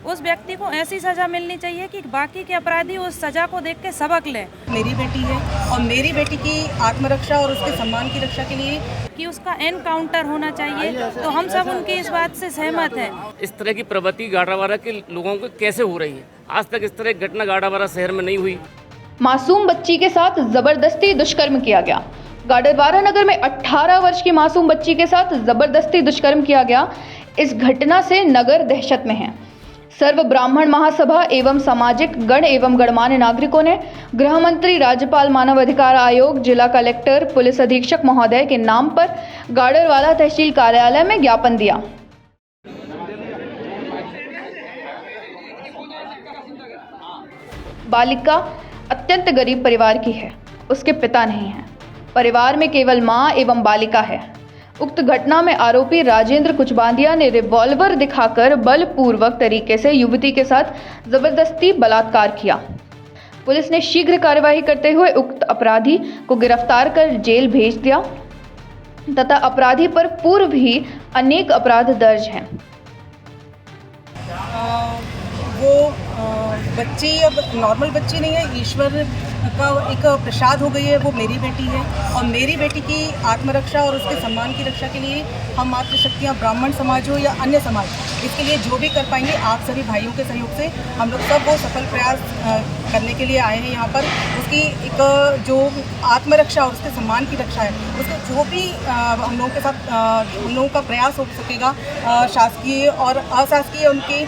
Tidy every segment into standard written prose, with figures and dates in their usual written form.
उस व्यक्ति को ऐसी सज़ा मिलनी चाहिए कि बाकी के अपराधी उस सज़ा को देख के सबक लें। मेरी बेटी है और मेरी बेटी की आत्मरक्षा और उसके सम्मान की रक्षा के लिए कि उसका एनकाउंटर होना चाहिए, तो हम सब उनकी इस बात से सहमत हैं। इस तरह की प्रवृत्ति गाड़ावाड़ा के लोगों को कैसे हो रही है? आज तक इस तरह की घटना गाड़ावाड़ा शहर में नहीं हुई। मासूम बच्ची के साथ जबरदस्ती दुष्कर्म किया गया। गाडरवारा नगर में 18 वर्ष की मासूम बच्ची के साथ जबरदस्ती दुष्कर्म किया गया। इस घटना से नगर दहशत में है। सर्व ब्राह्मण महासभा एवं सामाजिक गण एवं गणमान्य नागरिकों ने गृह मंत्री, राज्यपाल, मानव अधिकार आयोग, जिला कलेक्टर, पुलिस अधीक्षक महोदय के नाम पर गाडरवारा तहसील कार्यालय में ज्ञापन दिया। बालिका अत्यंत गरीब परिवार की है, उसके पिता नहीं है। परिवार में केवल मां एवं बालिका है। उक्त घटना में आरोपी राजेंद्र कुचबांदिया ने रिवॉल्वर दिखाकर बलपूर्वक तरीके से युवती के साथ जबरदस्ती बलात्कार किया। पुलिस ने शीघ्र कार्यवाही करते हुए उक्त अपराधी को गिरफ्तार कर जेल भेज दिया तथा अपराधी पर पूर्व भी अनेक अपराध दर्ज हैं। वो बच्ची अब नॉर्मल बच्ची नहीं है, ईश्वर का एक प्रसाद हो गई है। वो मेरी बेटी है और मेरी बेटी की आत्मरक्षा और उसके सम्मान की रक्षा के लिए हम मातृशक्तियाँ, ब्राह्मण समाज हो या अन्य समाज, इसके लिए जो भी कर पाएंगे, आप सभी भाइयों के सहयोग से हम लोग सब वो सफल प्रयास करने के लिए आए हैं यहाँ पर। उसकी एक जो आत्मरक्षा और उसके सम्मान की रक्षा है, उसको जो भी हम लोगों के साथ हम लोगों का प्रयास हो सकेगा, शासकीय और अशासकीय उनके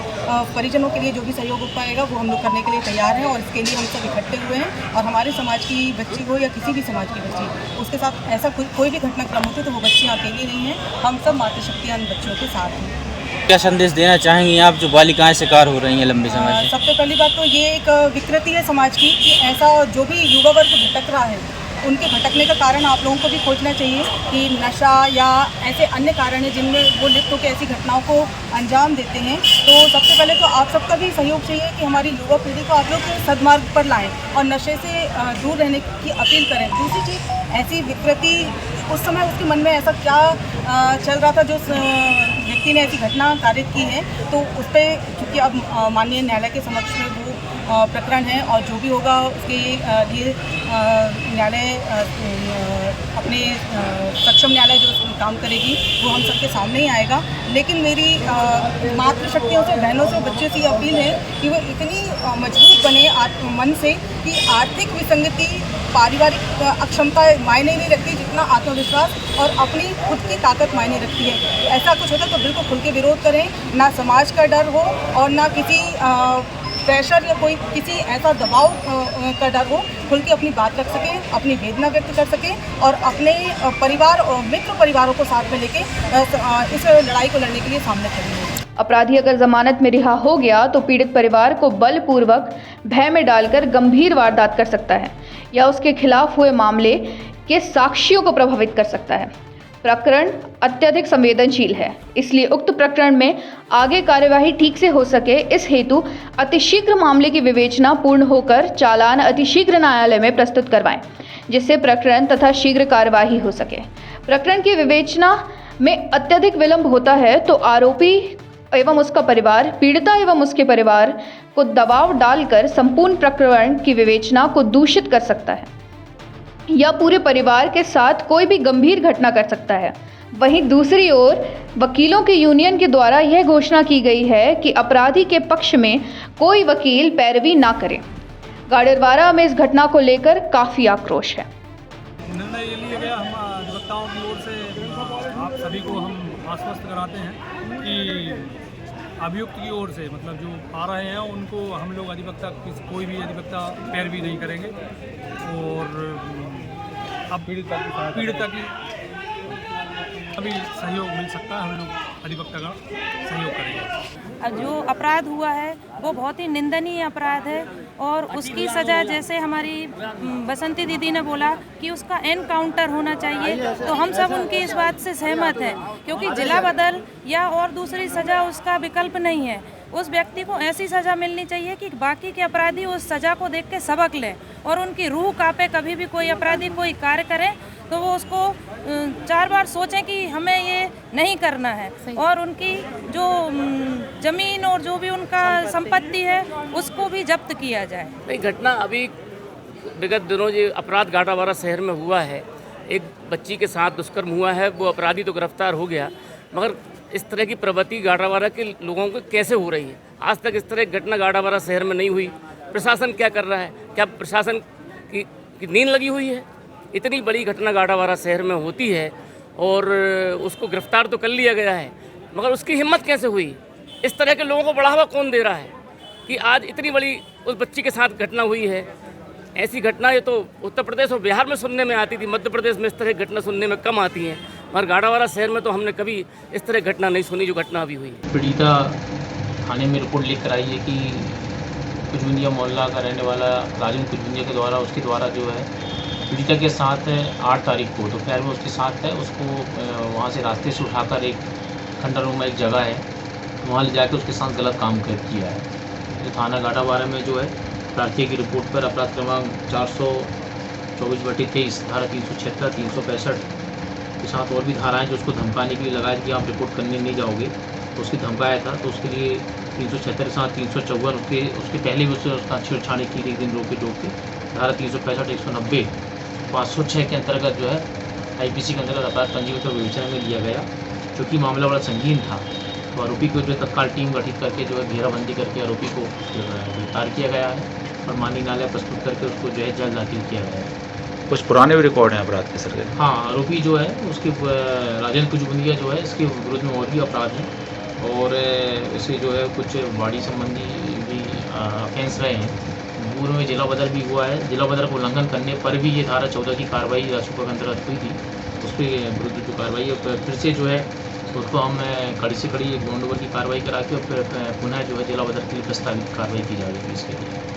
परिजनों के लिए जो भी सहयोग हो पाएगा वो हम लोग करने के लिए तैयार हैं। और इसके लिए हम सब इकट्ठे हुए हैं और हमारे समाज की बच्ची हो या किसी भी समाज की बच्ची, उसके साथ ऐसा कोई भी घटनाक्रम होती है तो वो बच्चियाँ अकेली नहीं हैं, हम सब मातृशक्तियाँ उन बच्चों के साथ हैं। क्या संदेश देना चाहेंगी आप जो बालिकाएं शिकार हो रही हैं लंबे समय से? सबसे पहली बात तो ये एक विकृति है समाज की कि ऐसा जो भी युवा वर्ग भटक रहा है, उनके भटकने का कारण आप लोगों को भी खोजना चाहिए कि नशा या ऐसे अन्य कारण हैं जिनमें वो लिप्त होकर ऐसी घटनाओं को अंजाम देते हैं। तो सबसे पहले तो आप सबका भी सहयोग चाहिए कि हमारी युवा पीढ़ी को आप लोग सद्मार्ग पर लाएं और नशे से दूर रहने की अपील करें। दूसरी चीज़, ऐसी विकृति उस समय उसके मन में ऐसा क्या चल रहा था जो व्यक्ति ने ऐसी घटना कारित की है, तो उस पर चूँकि अब माननीय न्यायालय के समक्ष में वो प्रकरण है और जो भी होगा उसके लिए न्यायालय अपने सक्षम न्यायालय जो काम करेगी वो हम सबके सामने ही आएगा। लेकिन मेरी मातृशक्तियों से, बहनों से, बच्चों से अपील है कि वो इतनी मजबूत बने मन से कि आर्थिक विसंगति, पारिवारिक अक्षमता मायने नहीं रखती जितना आत्मविश्वास और अपनी खुद की ताकत मायने रखती है। ऐसा कुछ होता तो बिल्कुल खुल के विरोध करें, ना समाज का डर हो और ना किसी प्रेशर या कोई किसी ऐसा दबाव का डर हो। खुल के अपनी बात रख सकें, अपनी वेदना व्यक्त कर सकें और अपने परिवार और मित्र परिवारों को साथ में लेके इस लड़ाई को लड़ने के लिए सामने खड़े हों। अपराधी अगर जमानत में रिहा हो गया तो पीड़ित परिवार को बलपूर्वक भय में डालकर गंभीर वारदात कर सकता है या उसके खिलाफ हुए मामले के साक्ष्यों को प्रभावित कर सकता है। प्रकरण अत्यधिक संवेदनशील है, इसलिए उक्त प्रकरण में आगे कार्यवाही ठीक से हो सके, इस हेतु अतिशीघ्र मामले की विवेचना पूर्ण होकर चालान अतिशीघ्र न्यायालय में प्रस्तुत करवाएं, जिससे प्रकरण तथा शीघ्र कार्यवाही हो सके। प्रकरण की विवेचना में अत्यधिक विलंब होता है तो आरोपी एवं उसका परिवार, पीड़िता एवं उसके परिवार को दबाव डालकर संपूर्ण प्रकरण की विवेचना को दूषित कर सकता है या पूरे परिवार के साथ कोई भी गंभीर घटना कर सकता है। वहीं दूसरी ओर वकीलों के यूनियन के द्वारा यह घोषणा की गई है कि अपराधी के पक्ष में कोई वकील पैरवी ना करे। गाडरवारा में इस घटना को लेकर काफी आक्रोश है। निर्णय ये लिया गया, हम अधिवक्ताओं की ओर से आप सभी को हम आश्वस्त कराते हैं कि अभियुक्त की ओर से, मतलब जो आ रहे हैं उनको हम लोग अधिवक्ता, कोई भी अधिवक्ता पैरवी नहीं करेंगे और अब पीड़िता की अभी सहयोग मिल सकता है, हम लोग अधिवक्ता का सहयोग करेंगे। जो अपराध हुआ है वो बहुत ही निंदनीय अपराध है और उसकी सज़ा, जैसे हमारी बसंती दीदी ने बोला कि उसका एनकाउंटर होना चाहिए, तो हम सब उनकी इस बात से सहमत हैं, क्योंकि जिला बदल या और दूसरी सज़ा उसका विकल्प नहीं है। उस व्यक्ति को ऐसी सज़ा मिलनी चाहिए कि बाकी के अपराधी उस सज़ा को देख के सबक लें और उनकी रूह कांपे। कभी भी कोई अपराधी कोई कार्य करे तो वो उसको 4 बार सोचें कि हमें ये नहीं करना है, और उनकी जो ज़मीन और जो भी उनका संपत्ति है उसको भी जब्त किया जाए। नहीं, घटना अभी विगत दिनों ये अपराध गाड़ावारा शहर में हुआ है। एक बच्ची के साथ दुष्कर्म हुआ है, वो अपराधी तो गिरफ्तार हो गया, मगर इस तरह की प्रवृत्ति गाड़ावारा के लोगों को कैसे हो रही है? आज तक इस तरह की घटना गाड़ावारा शहर में नहीं हुई। प्रशासन क्या कर रहा है? क्या प्रशासन की नींद लगी हुई है? इतनी बड़ी घटना गाड़ावारा शहर में होती है और उसको गिरफ्तार तो कर लिया गया है, मगर उसकी हिम्मत कैसे हुई? इस तरह के लोगों को बढ़ावा कौन दे रहा है कि आज इतनी बड़ी उस बच्ची के साथ घटना हुई है? ऐसी घटनाएं तो उत्तर प्रदेश और बिहार में सुनने में आती थी, मध्य प्रदेश में इस तरह की घटना सुनने में कम आती हैं, मगर गाड़ावारा शहर में तो हमने कभी इस तरह घटना नहीं सुनी जो घटना अभी हुई है। पीड़िता थाने में रिपोर्ट लिख कर आई है कि कुजबुंदिया मोहल्ला का रहने वाला राजन कुजबुंदिया के द्वारा उसके द्वारा जो है पीड़िता के साथ 8 तारीख को दोपहर में उसके साथ है, उसको वहाँ से रास्ते से उठाकर एक खंडर एक जगह है वहाँ ले जाकर उसके साथ गलत काम किया है। जो थाना गाड़ावारा में जो है प्रार्थी की रिपोर्ट पर अपराध क्रमांक 424/23 धारा 376, 365 के साथ और भी धाराएं जो उसको धमकाने के लिए लगाया कि आप रिपोर्ट करने नहीं जाओगे, तो उसकी धमकाया था। तो उसके लिए 376 के साथ 354 उसके पहले भी उसका छेड़छाड़ी की थी, एक दिन रोके टोक के धारा 365, 190, 506 के अंतर्गत जो है IPC के अंतर्गत अपराध पंजीबद्ध और विवेचना में लिया गया, क्योंकि मामला बड़ा संगीन था। तो आरोपी को जो तत्काल टीम गठित करके जो है घेराबंदी करके आरोपी को गिरफ्तार किया गया है और माननीय न्यायालय प्रस्तुत करके उसको जो है जल्द दाखिल किया गया है। कुछ पुराने भी रिकॉर्ड हैं अपराध के सर? हाँ, आरोपी जो है उसके राजन कुजबुंदिया जो है इसके विरुद्ध में और भी अपराध हैं और इसे जो है कुछ बॉडी संबंधी भी ऑफेंस रहे हैं। पूर्व में जिला बदल भी हुआ है, जिला बदल को उल्लंघन करने पर भी ये धारा 14 की कार्रवाई राजस्व के अंतर्गत हुई थी, उसके विरुद्ध जो कार्रवाई है फिर से जो है उसको हम कड़ी से कड़ी एक बॉन्ड ओवर की कार्रवाई करा के और फिर पुनः जो है जिला बदल के लिए प्रस्तावित कार्रवाई की जाएगी इसके लिए।